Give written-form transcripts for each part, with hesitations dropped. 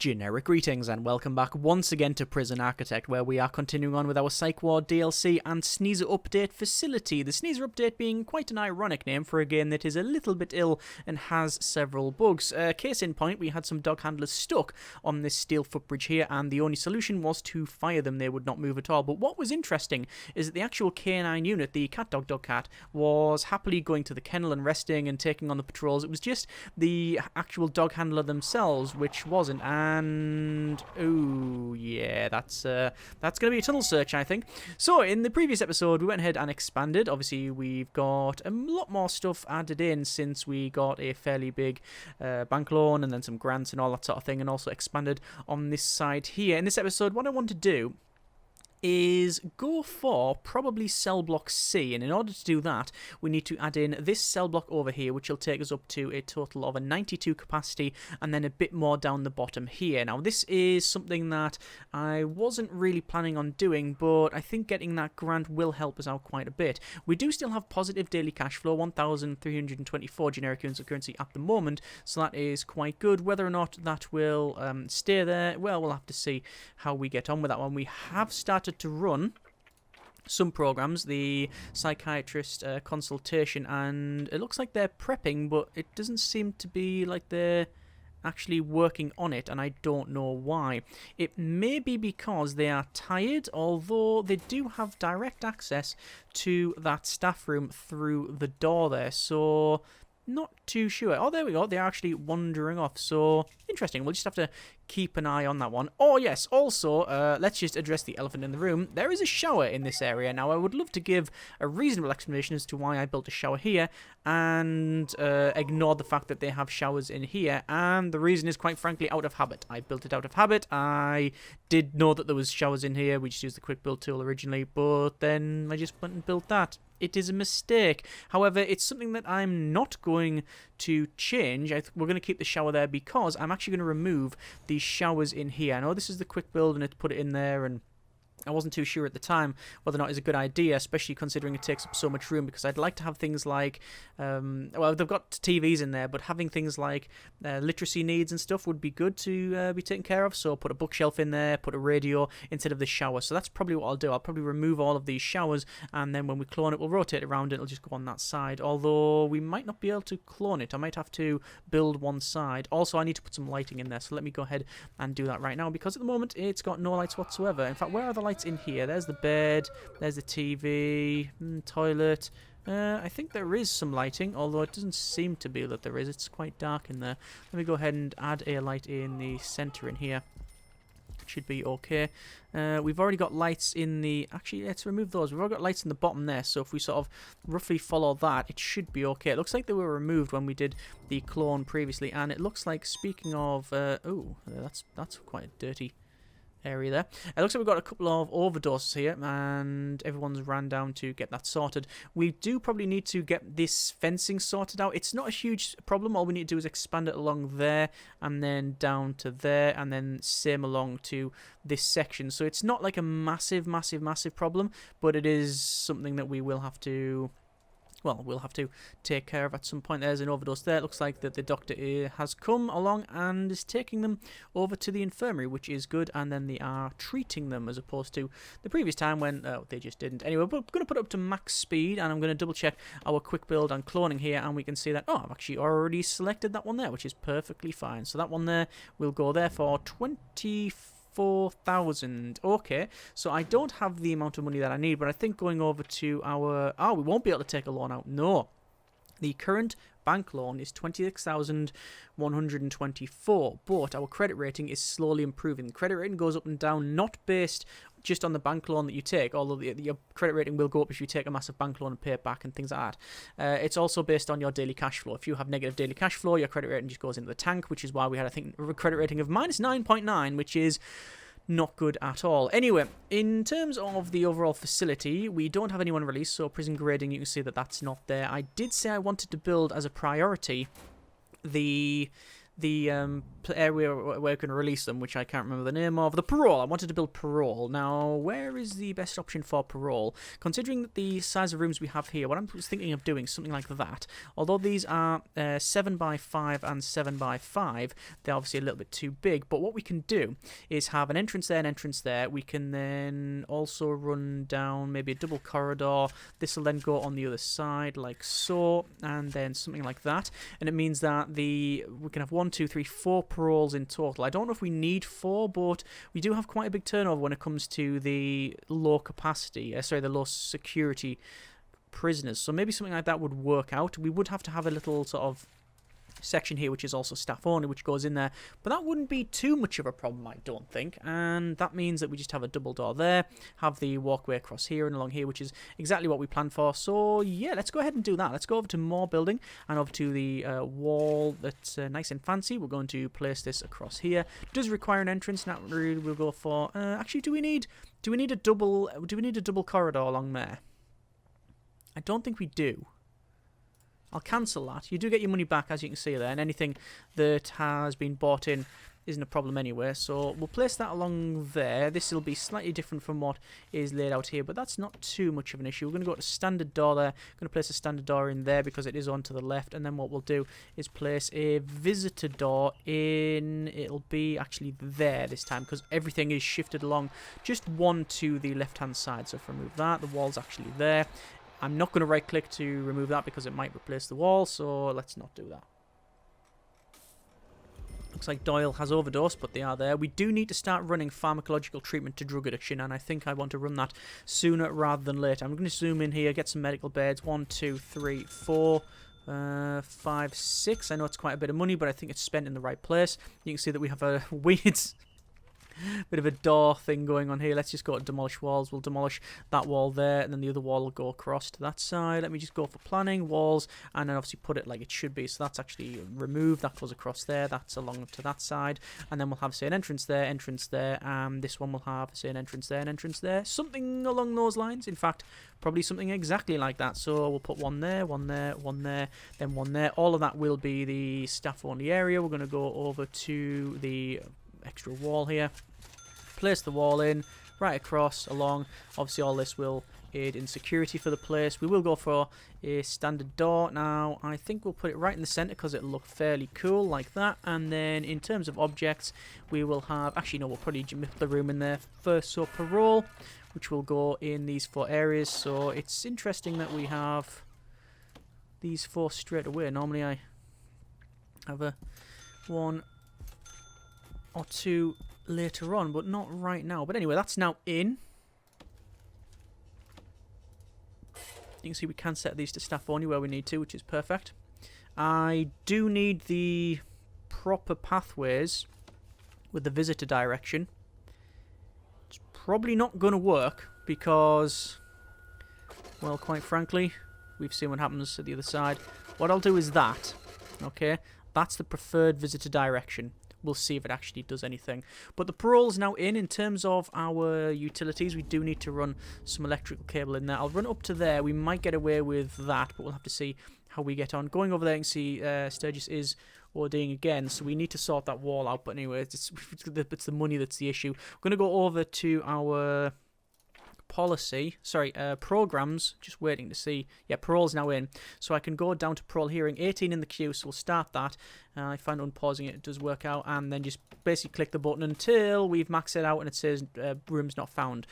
Generic greetings and welcome back once again to Prison Architect, where we are continuing on with our Psych Ward DLC and Sneezer Update Facility. The Sneezer Update being quite an ironic name for a game that is a little bit ill and has several bugs. Case in point, we had some dog handlers stuck on this steel footbridge here, and the only solution was to fire them. They would not move at all. But what was interesting is that the actual K9 unit, the cat dog dog cat, was happily going to the kennel and resting and taking on the patrols. It was just the actual dog handler themselves which wasn't. And oh yeah, that's going to be a tunnel search, I think. So in the previous episode, we went ahead and expanded. Obviously, we've got a lot more stuff added in since we got a fairly big bank loan and then some grants and all that sort of thing, and also expanded on this side here. In this episode, what I want to do is go for probably Cellblock C, and in order to do that we need to add in this cell block over here, which will take us up to a total of a 92 capacity and then a bit more down the bottom here. Now this is something that I wasn't really planning on doing, but I think getting that grant will help us out quite a bit. We do still have positive daily cash flow, 1,324 generic units of currency at the moment, so that is quite good. Whether or not that will stay there, well, we'll have to see how we get on with that one. We have started to run some programs, the psychiatrist consultation, and it looks like they're prepping, but it doesn't seem to be like they're actually working on it, and I don't know why. It may be because they are tired, although they do have direct access to that staff room through the door there, so not too sure. Oh, there we go. They're actually wandering off. So, interesting. We'll just have to keep an eye on that one. Oh, yes. Also, let's just address the elephant in the room. There is a shower in this area. Now, I would love to give a reasonable explanation as to why I built a shower here and ignore the fact that they have showers in here. And the reason is, quite frankly, out of habit. I built it out of habit. I did know that there was showers in here. We just used the quick build tool originally, but then I just went and built that. It is a mistake. However, it's something that I'm not going to change. We're going to keep the shower there because I'm actually going to remove these showers in here. I know this is the quick build and it's put it in there, and I wasn't too sure at the time whether or not it's a good idea, especially considering it takes up so much room, because I'd like to have things like, well, they've got TVs in there, but having things like literacy needs and stuff would be good to be taken care of. So put a bookshelf in there, put a radio instead of the shower. So that's probably what I'll do. I'll probably remove all of these showers, and then when we clone it, we'll rotate it around. It'll just go on that side, although we might not be able to clone it. I might have to build one side. Also, I need to put some lighting in there, so let me go ahead and do that right now, because at the moment it's got no lights whatsoever. In fact, where are the lights in here? There's the bed, there's the TV, toilet. I think there is some lighting, although it doesn't seem to be that there is. It's quite dark in there. Let me go ahead and add a light in the center in here. It should be okay. We've already got lights in the... Actually, let's remove those. We've already got lights in the bottom there, so if we sort of roughly follow that, it should be okay. It looks like they were removed when we did the clone previously, and it looks like, speaking of... oh, that's quite a dirty area there. It looks like we've got a couple of overdoses here, and everyone's ran down to get that sorted. We do probably need to get this fencing sorted out. It's not a huge problem. All we need to do is expand it along there, and then down to there, and then same along to this section. So it's not like a massive problem, but it is something that we will have to... well, we'll have to take care of at some point. There's an overdose there. It looks like that the doctor has come along and is taking them over to the infirmary, which is good, and then they are treating them as opposed to the previous time when they just didn't. Anyway, we're going to put it up to max speed, and I'm going to double check our quick build and cloning here, and we can see that, oh, I've actually already selected that one there, which is perfectly fine. So that one there will go there for 24,000. Okay, so I don't have the amount of money that I need, but I think going over to our... oh, we won't be able to take a loan out. No. The current bank loan is 26,124, but our credit rating is slowly improving. The credit rating goes up and down, not based just on the bank loan that you take, although your credit rating will go up if you take a massive bank loan and pay it back and things like that. It's also based on your daily cash flow. If you have negative daily cash flow, your credit rating just goes into the tank, which is why we had, I think, a credit rating of minus 9.9, which is not good at all. Anyway, in terms of the overall facility, we don't have anyone released, so prison grading, you can see that that's not there. I did say I wanted to build as a priority the area where we can release them, which I can't remember the name of. The parole. I wanted to build parole. Now, where is the best option for parole? Considering the size of rooms we have here, what I'm just thinking of doing something like that. Although these are 7 by 5 and 7 by 5, they're obviously a little bit too big. But what we can do is have an entrance there, an entrance there. We can then also run down maybe a double corridor. This will then go on the other side like so, and then something like that. And it means that we can have 1, 2, 3, 4 paroles in total. I don't know if we need 4, but we do have quite a big turnover when it comes to the low capacity, the low security prisoners. So maybe something like that would work out. We would have to have a little sort of section here which is also staff only, which goes in there, but that wouldn't be too much of a problem, I don't think. And that means that we just have a double door there, have the walkway across here and along here, which is exactly what we planned for. So yeah, let's go ahead and do that. Let's go over to more building and over to the wall that's nice and fancy. We're going to place this across here. It does require an entrance. Now really we'll go for actually, do we need a double corridor along there? I don't think we do. I'll cancel that. You do get your money back, as you can see there, and anything that has been bought in isn't a problem anyway. So we'll place that along there. This will be slightly different from what is laid out here, but that's not too much of an issue. We're going to go to standard door there. I'm going to place a standard door in there because it is on to the left, and then what we'll do is place a visitor door in. It'll be actually there this time because everything is shifted along just one to the left-hand side. So if I remove that, the wall's actually there. I'm not going to right click to remove that because it might replace the wall, so let's not do that. Looks like Doyle has overdosed, but they are there. We do need to start running pharmacological treatment to drug addiction, and I think I want to run that sooner rather than later. I'm going to zoom in here, get some medical beds. 1, 2, 3, 4, 5, 6. I know it's quite a bit of money, but I think it's spent in the right place. You can see that we have a weird bit of a door thing going on here. Let's just go to demolish walls. We'll demolish that wall there, and then the other wall will go across to that side. Let me just go for planning walls, and then obviously put it like it should be. So that's actually removed. That goes across there. That's along to that side, and then we'll have, say, an entrance there, and this one will have, say, an entrance there, an entrance there. Something along those lines. In fact, probably something exactly like that. So we'll put one there, one there, one there, then one there. All of that will be the staff-only area. We're going to go over to the extra wall here, place the wall in right across along. Obviously all this will aid in security for the place. We will go for a standard door. Now I think we'll put it right in the center because it'll look fairly cool like that. And then in terms of objects, we will have, actually no, we'll probably put the room in there first. So parole, which will go in these 4 areas. So it's interesting that we have these 4 straight away. Normally I have a 1 or 2 later on, but not right now. But anyway, that's now in. You can see we can set these to staff only where we need to, which is perfect. I do need the proper pathways with the visitor direction. It's probably not going to work because, well, quite frankly, we've seen what happens at the other side. What I'll do is that, okay? That's the preferred visitor direction. We'll see if it actually does anything. But the parole's now in terms of our utilities. We do need to run some electrical cable in there. I'll run up to there. We might get away with that, but we'll have to see how we get on. Going over there, you can see Sturgis is ODing again, so we need to sort that wall out. But anyway, it's the money that's the issue. We're going to go over to our programs, just waiting to see. Yeah, parole's now in, so I can go down to parole hearing 18 in the queue, so we'll start that. I find unpausing it does work out, and then just basically click the button until we've maxed it out and it says rooms not found.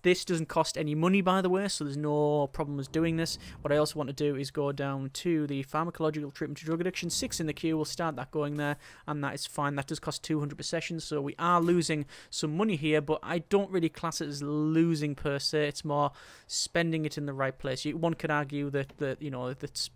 This doesn't cost any money, by the way, so there's no problem with doing this. What I also want to do is go down to the pharmacological treatment to drug addiction, 6 in the queue. We'll start that going there, and that is fine. That does cost 200 per session, so we are losing some money here, but I don't really class it as losing per se. It's more spending it in the right place. One could argue that you know, that's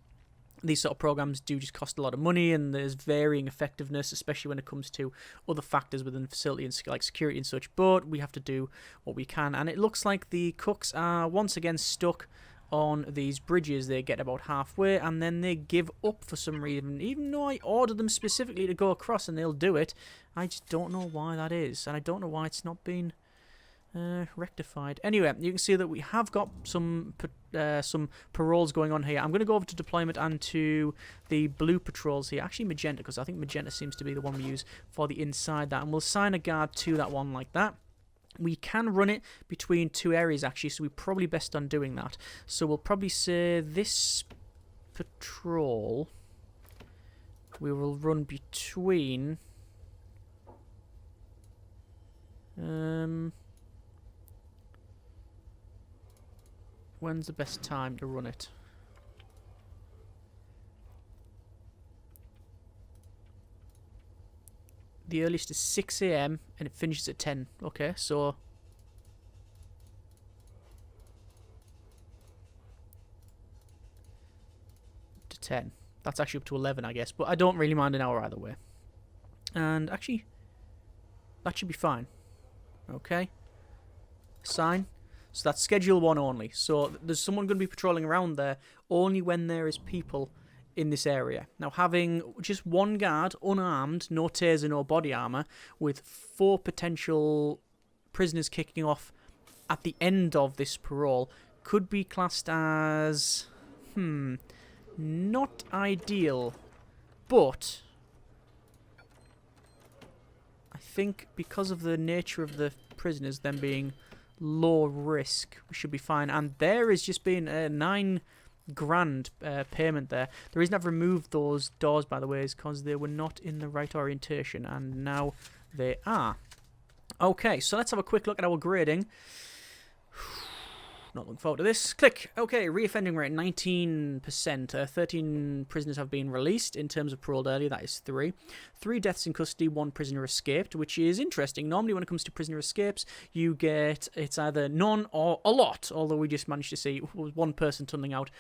these sort of programs do just cost a lot of money, and there's varying effectiveness, especially when it comes to other factors within the facility and like security and such, but we have to do what we can. And it looks like the cooks are once again stuck on these bridges. They get about halfway and then they give up for some reason, even though I ordered them specifically to go across and they'll do it. I just don't know why that is, and I don't know why it's not been rectified. Anyway, you can see that we have got some some paroles going on here. I'm going to go over to deployment and to the blue patrols here. Actually, magenta, because I think magenta seems to be the one we use for the inside that. And we'll assign a guard to that one like that. We can run it between two areas, actually, so we're probably best on doing that. So we'll probably say this patrol we will run between... when's the best time to run it? The earliest is 6 AM and it finishes at 10. Okay, so... to 10. That's actually up to 11, I guess. But I don't really mind an hour either way. And actually, that should be fine. Okay. Assign. So that's schedule 1 only. So there's someone going to be patrolling around there only when there is people in this area. Now, having just one guard, unarmed, no taser, no body armor, with 4 potential prisoners kicking off at the end of this parole could be classed as... not ideal. But I think because of the nature of the prisoners, them being low risk, we should be fine. And there has just been a $9 grand payment there. The reason I've removed those doors, by the way, is because they were not in the right orientation, and now they are. Okay, so let's have a quick look at our grading. Not looking forward to this. Click. Okay, reoffending rate 19%. 13 prisoners have been released in terms of paroled earlier. That is 3. 3 deaths in custody, 1 prisoner escaped, which is interesting. Normally, when it comes to prisoner escapes, you get it's either none or a lot. Although we just managed to see 1 person tunneling out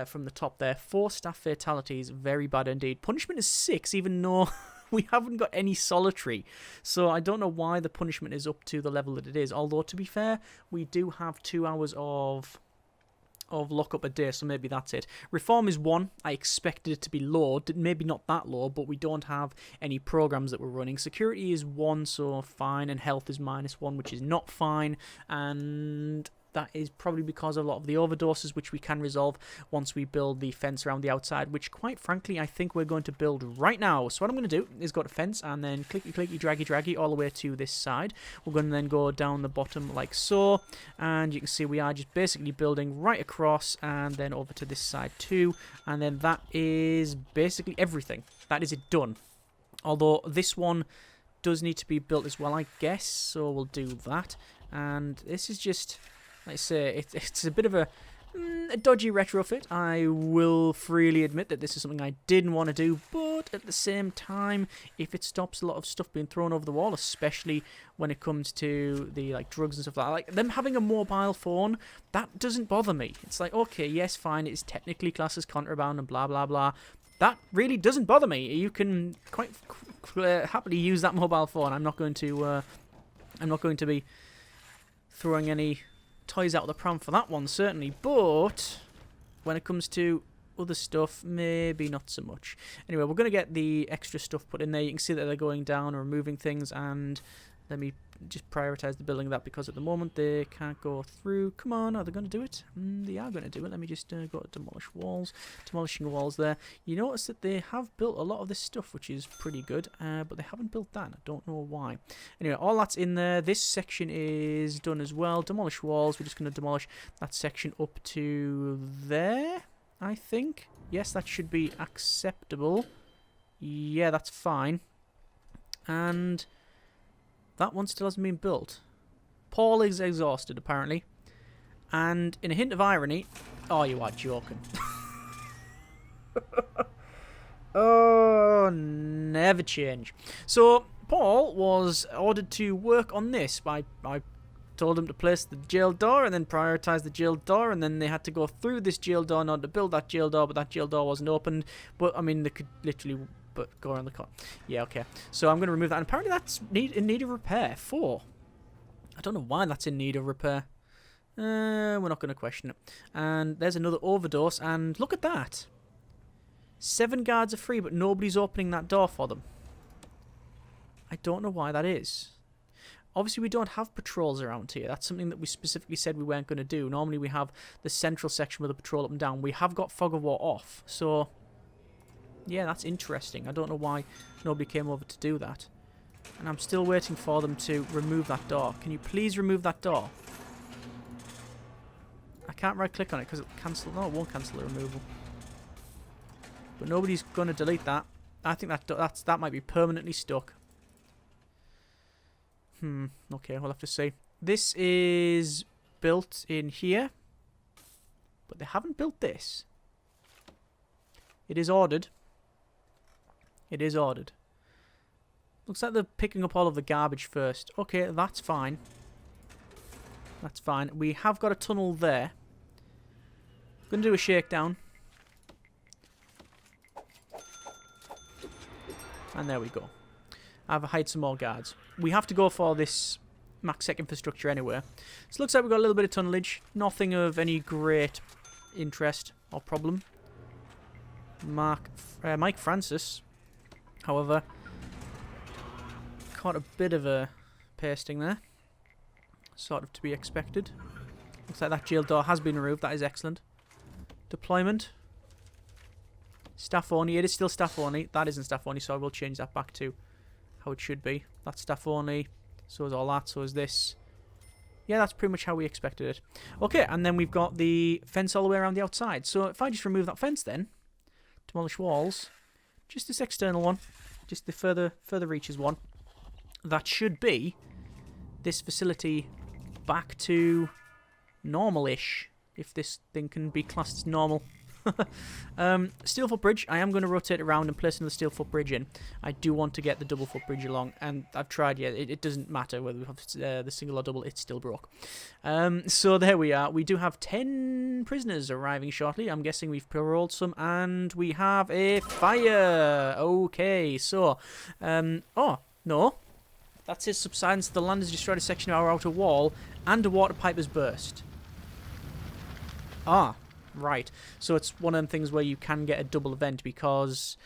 from the top there. 4 staff fatalities, very bad indeed. Punishment is 6, even though. We haven't got any solitary, so I don't know why the punishment is up to the level that it is. Although, to be fair, we do have 2 hours of lockup a day, so maybe that's it. Reform is 1. I expected it to be low, maybe not that low, but we don't have any programs that we're running. Security is 1, so fine, and health is -1, which is not fine, and... that is probably because of a lot of the overdoses, which we can resolve once we build the fence around the outside, which, quite frankly, I think we're going to build right now. So what I'm going to do is go to fence and then clicky, clicky, draggy, draggy all the way to this side. We're going to then go down the bottom like so, and you can see we are just basically building right across and then over to this side too, and then that is basically everything. That is it done. Although this one does need to be built as well, I guess, so we'll do that. And this is just... like I say, it's a bit of a dodgy retrofit. I will freely admit that this is something I didn't want to do, but at the same time, if it stops a lot of stuff being thrown over the wall, especially when it comes to the drugs and stuff like that, them having a mobile phone, that doesn't bother me. It's like, okay, yes, fine, it's technically classed as contraband and blah blah blah. That really doesn't bother me. You can quite happily use that mobile phone. I'm not going to be throwing any toys out of the pram for that one, certainly, but when it comes to other stuff, maybe not so much. Anyway, we're going to get the extra stuff put in there. You can see that they're going down or removing things, and let me just prioritize the building of that, because at the moment they can't go through. Come on, are they going to do it? They are going to do it. Let me just go to demolish walls. Demolishing walls there. You notice that they have built a lot of this stuff, which is pretty good, but they haven't built that. I don't know why. Anyway, all that's in there. This section is done as well. Demolish walls. We're just going to demolish that section up to there, I think. Yes, that should be acceptable. Yeah, that's fine. And... that one still hasn't been built. Paul is exhausted, apparently. And in a hint of irony... oh, you are joking. Oh, never change. So, Paul was ordered to work on this. I told him to place the jail door and then prioritize the jail door, and then they had to go through this jail door in order to build that jail door, but that jail door wasn't opened. But, I mean, they could literally... but go around the car. Yeah, okay. So I'm going to remove that. And apparently that's in need of repair. 4. I don't know why that's in need of repair. We're not going to question it. And there's another overdose. And look at that. 7 guards are free, but nobody's opening that door for them. I don't know why that is. Obviously, we don't have patrols around here. That's something that we specifically said we weren't going to do. Normally, we have the central section with a patrol up and down. We have got fog of war off. So, yeah, that's interesting. I don't know why nobody came over to do that. And I'm still waiting for them to remove that door. Can you please remove that door? I can't right-click on it because it'll cancel. No, it won't cancel the removal. But nobody's going to delete that. I think that might be permanently stuck. Okay, we'll have to see. This is built in here. But they haven't built this. It is ordered. It is ordered. Looks like they're picking up all of the garbage first. Okay, that's fine. That's fine. We have got a tunnel there. Going to do a shakedown. And there we go. I've hired some more guards. We have to go for this max sec infrastructure anyway. So it looks like we've got a little bit of tunnelage. Nothing of any great interest or problem. Mike Francis, however, caught a bit of a pasting there. Sort of to be expected. Looks like that jail door has been removed. That is excellent. Deployment. Staff only. It is still staff only. That isn't staff only, so I will change that back to how it should be. That's staff only. So is all that. So is this. Yeah, that's pretty much how we expected it. Okay, and then we've got the fence all the way around the outside. So if I just remove that fence then, demolish walls, just this external one, just the further reaches one, that should be this facility back to normal-ish, if this thing can be classed as normal. Steel footbridge. I am going to rotate around and place another steel footbridge in. I do want to get the double footbridge along, and I've tried. Yeah, it doesn't matter whether we have the single or double. It's still broke. So there we are. We do have 10 prisoners arriving shortly. I'm guessing we've paroled some, and we have a fire. Okay, so oh no, that's his subsidence. The land has destroyed a section of our outer wall, and a water pipe has burst. Ah. Right, so it's one of them things where you can get a double event because,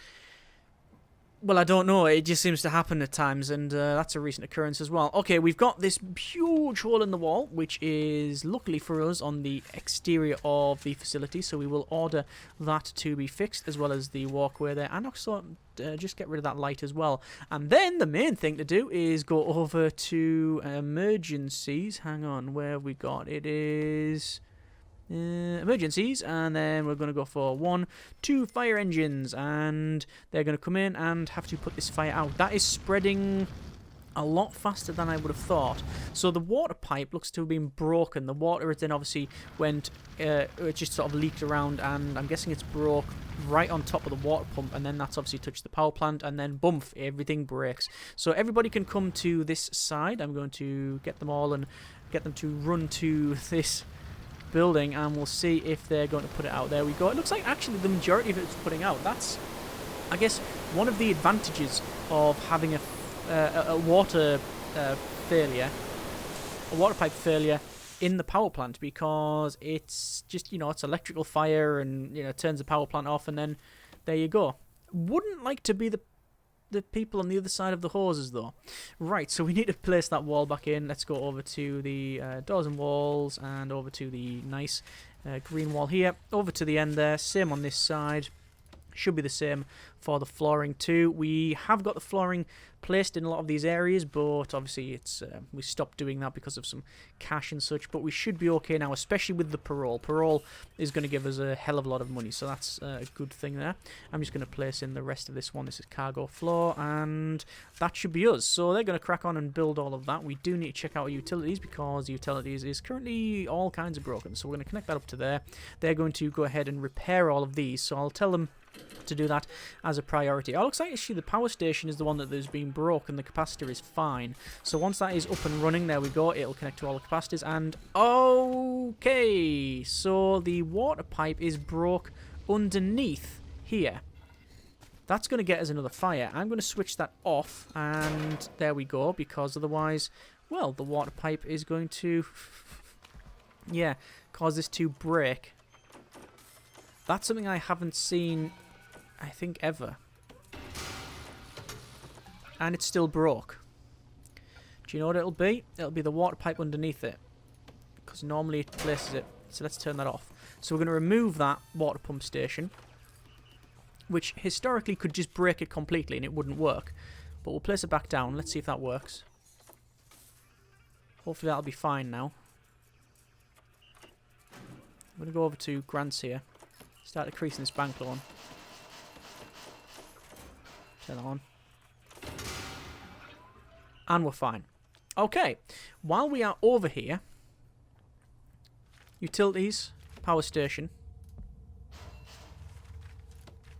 well, I don't know, it just seems to happen at times, and that's a recent occurrence as well. Okay, we've got this huge hole in the wall, which is luckily for us on the exterior of the facility, so we will order that to be fixed, as well as the walkway there, and also just get rid of that light as well. And then the main thing to do is go over to emergencies. Hang on, where have we got? It is emergencies, and then we're going to go for 1, 2 fire engines, and they're going to come in and have to put this fire out. That is spreading a lot faster than I would have thought. So the water pipe looks to have been broken. The water then obviously went, it just sort of leaked around, and I'm guessing it's broke right on top of the water pump, and then that's obviously touched the power plant, and then boom, everything breaks. So everybody can come to this side. I'm going to get them all and get them to run to this building, and we'll see if they're going to put it out. There we go. It looks like actually the majority of it's putting out. That's, I guess, one of the advantages of having a water failure, a water pipe failure in the power plant, because it's just, you know, it's electrical fire, and, you know, it turns the power plant off, and then there you go. Wouldn't like to be the people on the other side of the hoses, though. Right, so we need to place that wall back in. Let's go over to the doors and walls, and over to the nice green wall here. Over to the end there. Same on this side. Should be the same for the flooring too. We have got the flooring placed in a lot of these areas, but obviously it's we stopped doing that because of some cash and such, but we should be okay now, especially with the parole. Parole is going to give us a hell of a lot of money, so that's a good thing there. I'm just going to place in the rest of this one. This is cargo floor, and that should be us. So they're going to crack on and build all of that. We do need to check out our utilities, because utilities is currently all kinds of broken, so we're going to connect that up to there. They're going to go ahead and repair all of these, so I'll tell them to do that as a priority. Oh, looks like actually the power station is the one that is being broken. The capacitor is fine. So once that is up and running, there we go, it'll connect to all the capacitors. And okay, so the water pipe is broke underneath here. That's going to get us another fire. I'm going to switch that off, and there we go, because otherwise, well, the water pipe is going to yeah, cause this to break. That's something I haven't seen, I think, ever. And it's still broke. Do you know what it'll be? It'll be the water pipe underneath it. Because normally it places it. So let's turn that off. So we're going to remove that water pump station. Which historically could just break it completely and it wouldn't work. But we'll place it back down. Let's see if that works. Hopefully that'll be fine now. I'm going to go over to grants here. Start decreasing this bank loan. Turn that on. And we're fine. Okay. While we are over here, utilities, power station,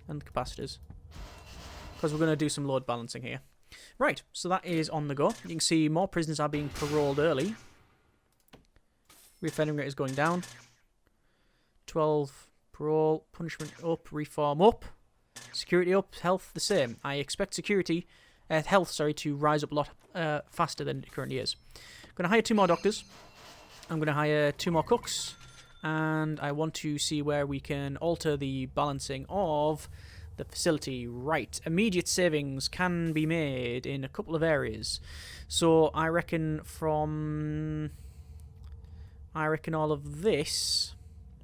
and capacitors. Because we're going to do some load balancing here. Right, so that is on the go. You can see more prisoners are being paroled early. Reoffending rate is going down. 12 parole, punishment up, reform up, security up, health the same. I expect health to rise up a lot faster than it currently is. I'm going to hire 2 more doctors. I'm going to hire 2 more cooks. And I want to see where we can alter the balancing of the facility. Right, immediate savings can be made in a couple of areas. So I reckon all of this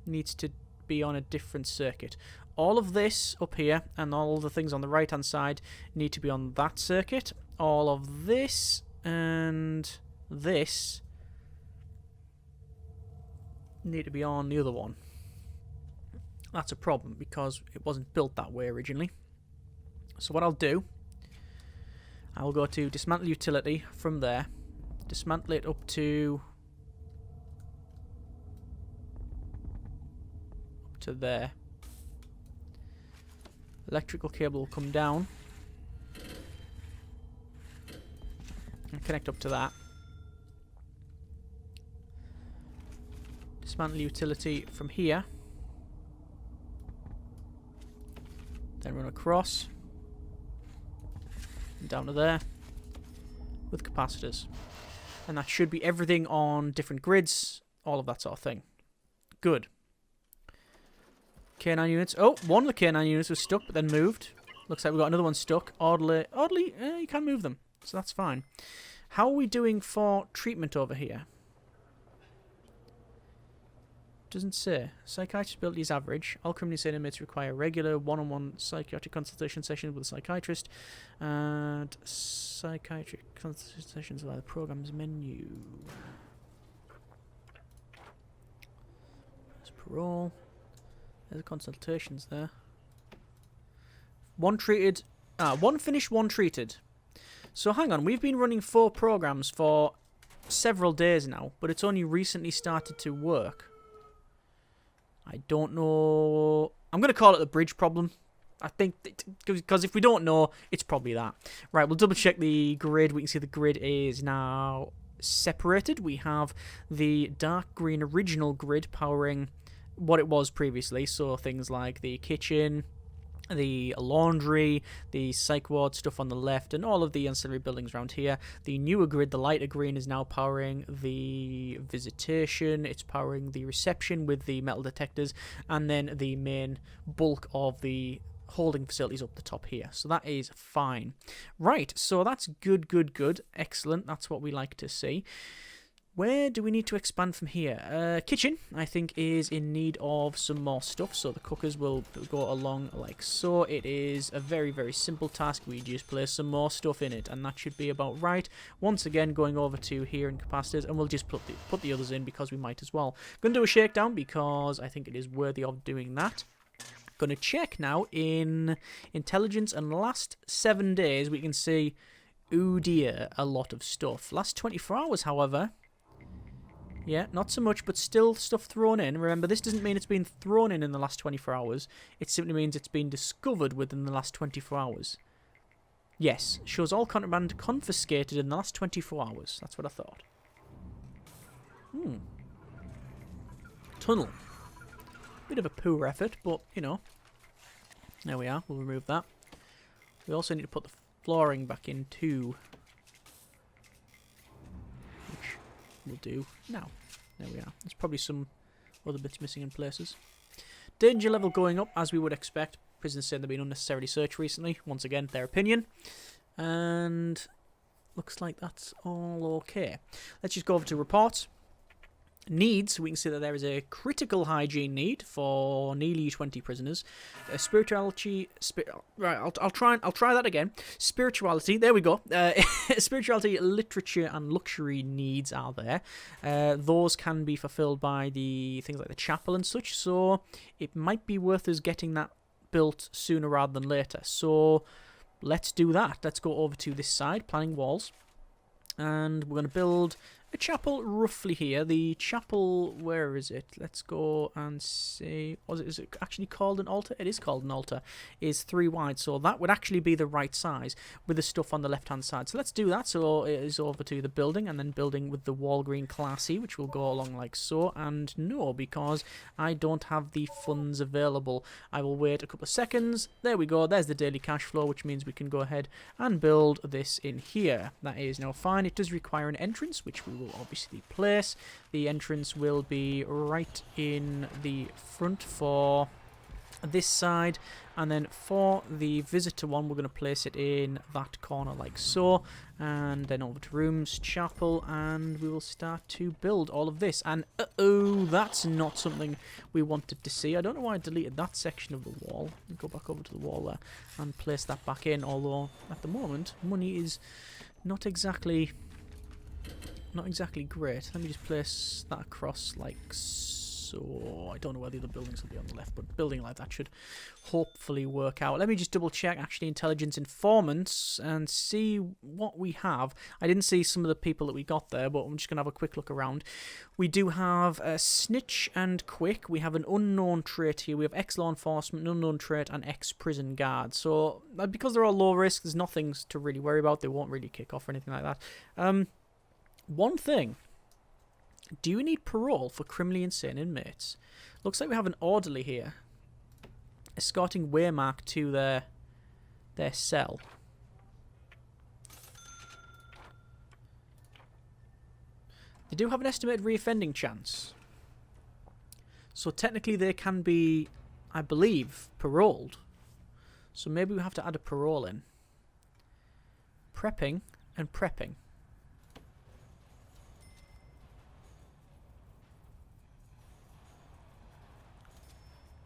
needs to be on a different circuit. All of this up here and all the things on the right hand side need to be on that circuit. All of this and this need to be on the other one. That's a problem because it wasn't built that way originally. So what I'll do, I'll go to dismantle utility from there, dismantle it up to there. Electrical cable will come down and connect up to that. Dismantle utility from here, then run across and down to there with capacitors, and that should be everything on different grids, all of that sort of thing. Good. K9 units. Oh, one of the K9 units was stuck but then moved. Looks like we got another one stuck. Oddly, you can move them, so that's fine. How are we doing for treatment over here? Doesn't say. Psychiatrist ability is average. All criminally insane inmates require regular one-on-one psychiatric consultation sessions with a psychiatrist. And psychiatric consultation sessions via the program's menu. There's parole. There's the consultations there. One treated. One finished, one treated. So hang on, we've been running 4 programs for several days now, but it's only recently started to work. I don't know. I'm going to call it the bridge problem. I think, because if we don't know, it's probably that. Right, we'll double check the grid. We can see the grid is now separated. We have the dark green original grid powering what it was previously. So things like the kitchen, the laundry, the psych ward stuff on the left, and all of the ancillary buildings around here. The newer grid, the lighter green, is now powering the visitation. It's powering the reception with the metal detectors, and then the main bulk of the holding facilities up the top here. So that is fine. Right, so that's good. Excellent. That's what we like to see. Where do we need to expand from here? Kitchen, I think, is in need of some more stuff, so the cookers will go along like so. It is a very, very simple task. We just place some more stuff in it, and that should be about right. Once again, going over to here in capacitors, and we'll just put the others in because we might as well. Going to do a shakedown because I think it is worthy of doing that. Going to check now in intelligence, and the last 7 days we can see, oh dear, a lot of stuff. Last 24 hours, however... yeah, not so much, but still stuff thrown in. Remember, this doesn't mean it's been thrown in the last 24 hours. It simply means it's been discovered within the last 24 hours. Yes, shows all contraband confiscated in the last 24 hours. That's what I thought. Tunnel. Bit of a poor effort, but, you know. There we are. We'll remove that. We also need to put the flooring back in too. Which we'll do now. There we are. There's probably some other bits missing in places. Danger level going up, as we would expect. Prisoners saying they've been unnecessarily searched recently. Once again, their opinion. And looks like that's all okay. Let's just go over to reports. Needs, we can see that there is a critical hygiene need for nearly 20 prisoners. Spirituality, right, I'll try that again. Spirituality, there we go. Spirituality, literature, and luxury needs are there. Those can be fulfilled by the things like the chapel and such. So it might be worth us getting that built sooner rather than later. So let's do that. Let's go over to this side, planning walls, and we're going to build a chapel roughly here. The chapel, where is it? Let's go and see. Is it actually called an altar? It is called an altar. Is 3 wide, so that would actually be the right size with the stuff on the left-hand side. So let's do that. So it is over to the building, and then building with the wall green classy, which will go along like so. And no, because I don't have the funds available, I will wait a couple of seconds. There we go. There's the daily cash flow, which means we can go ahead and build this in here. That is now fine. It does require an entrance, which we will obviously place. The entrance will be right in the front for this side, and then for the visitor one we're going to place it in that corner like so, and then over to rooms, chapel, and we will start to build all of this. And uh-oh, that's not something we wanted to see. I don't know why I deleted that section of the wall. Go back over to the wall there and place that back in, although at the moment money is not exactly great. Let me just place that across like so. I don't know where the other buildings will be on the left, but building like that should hopefully work out. Let me just double check actually intelligence informants and see what we have. I didn't see some of the people that we got there, but I'm just going to have a quick look around. We do have a snitch and quick. We have an unknown trait here. We have ex-law enforcement, an unknown trait, and ex-prison guard. So because they're all low risk, there's nothing to really worry about. They won't really kick off or anything like that. One thing. Do you need parole for criminally insane inmates? Looks like we have an orderly here escorting Waymark to their cell. They do have an estimated reoffending chance. So technically they can be, I believe, paroled. So maybe we have to add a parole in. Prepping and prepping.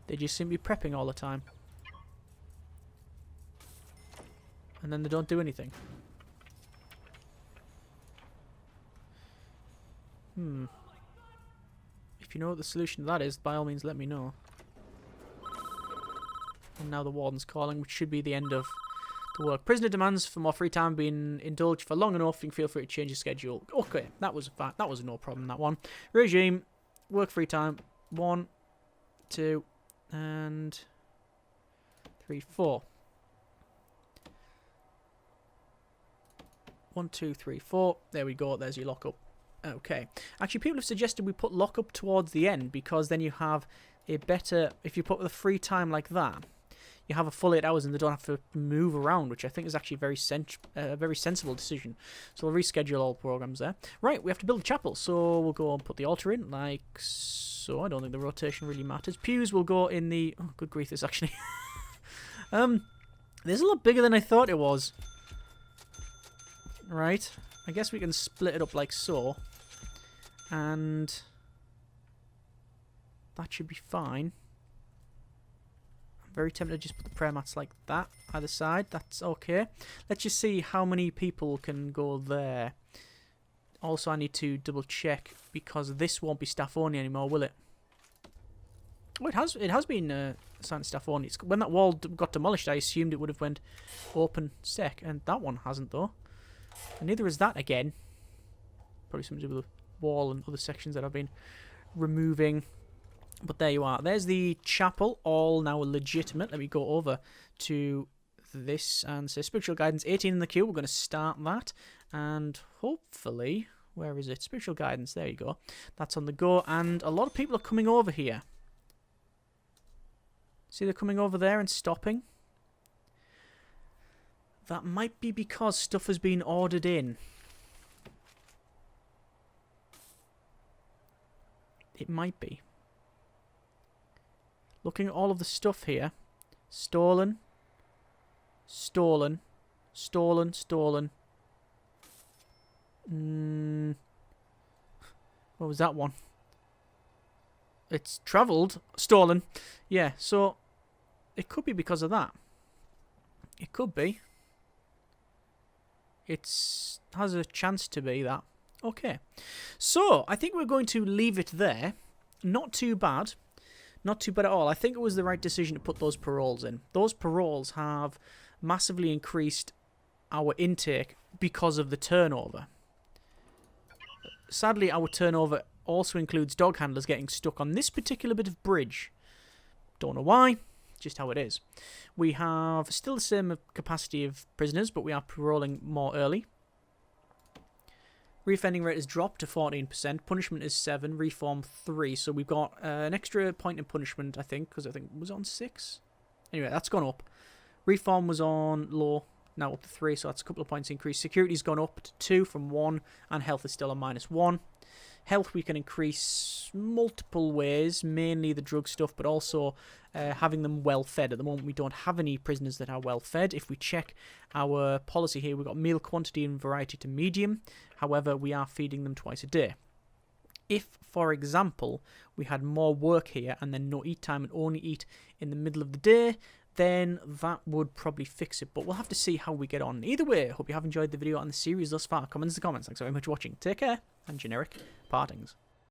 They just seem to be prepping all the time. And then they don't do anything. If you know what the solution to that is, by all means let me know. And now the warden's calling, which should be the end of the work. Prisoner demands for more free time being indulged for long enough. You can feel free to change your schedule. Okay, that was no problem, that one. Regime, work free time. 1, 2, and 3, 4. 1, 2, 3, 4. There we go. There's your lockup. Okay. Actually, people have suggested we put lockup towards the end because then you have a better... If you put the free time like that, you have a full 8 hours and they don't have to move around, which I think is actually a very sensible decision. So we'll reschedule all programs there. Right, we have to build a chapel, so we'll go and put the altar in like so. I don't think the rotation really matters. Pews will go in the... Oh, good grief, this actually... this is a lot bigger than I thought it was. Right, I guess we can split it up like so. And that should be fine. I'm very tempted to just put the prayer mats like that either side. That's okay. Let's just see how many people can go there. Also, I need to double check because this won't be staff only anymore, will it? Oh, it has been assigned staff only. When that wall got demolished, I assumed it would have went open sec, and that one hasn't though. And neither is that again. Probably something to do with the wall and other sections that I've been removing. But there you are. There's the chapel, all now legitimate. Let me go over to this and say spiritual guidance 18 in the queue. We're going to start that. And hopefully, where is it? Spiritual guidance. There you go. That's on the go. And a lot of people are coming over here. See, they're coming over there and stopping. That might be because stuff has been ordered in. It might be. Looking at all of the stuff here. Stolen. Stolen. Stolen. Stolen. What was that one? It's travelled. Stolen. Yeah, so it could be because of that. It could be. It has a chance to be that. Okay. So, I think we're going to leave it there. Not too bad. Not too bad at all. I think it was the right decision to put those paroles in. Those paroles have massively increased our intake because of the turnover. Sadly, our turnover also includes dog handlers getting stuck on this particular bit of bridge. Don't know why, just how it is. We have still the same capacity of prisoners, but we are paroling more early. Reoffending rate has dropped to 14%. Punishment is 7. Reform 3. So we've got an extra point in punishment, I think, because I think it was on 6. Anyway, that's gone up. Reform was on low, now up to 3, so that's a couple of points increase. Security's gone up to 2 from 1, and health is still on -1. Health we can increase multiple ways, mainly the drug stuff, but also having them well fed. At the moment, we don't have any prisoners that are well fed. If we check our policy here, we've got meal quantity and variety to medium. However, we are feeding them twice a day. If, for example, we had more work here and then no eat time and only eat in the middle of the day, then that would probably fix it. But we'll have to see how we get on. Either way, I hope you have enjoyed the video and the series thus far. Comments in the comments. Thanks very much for watching. Take care, and generic partings.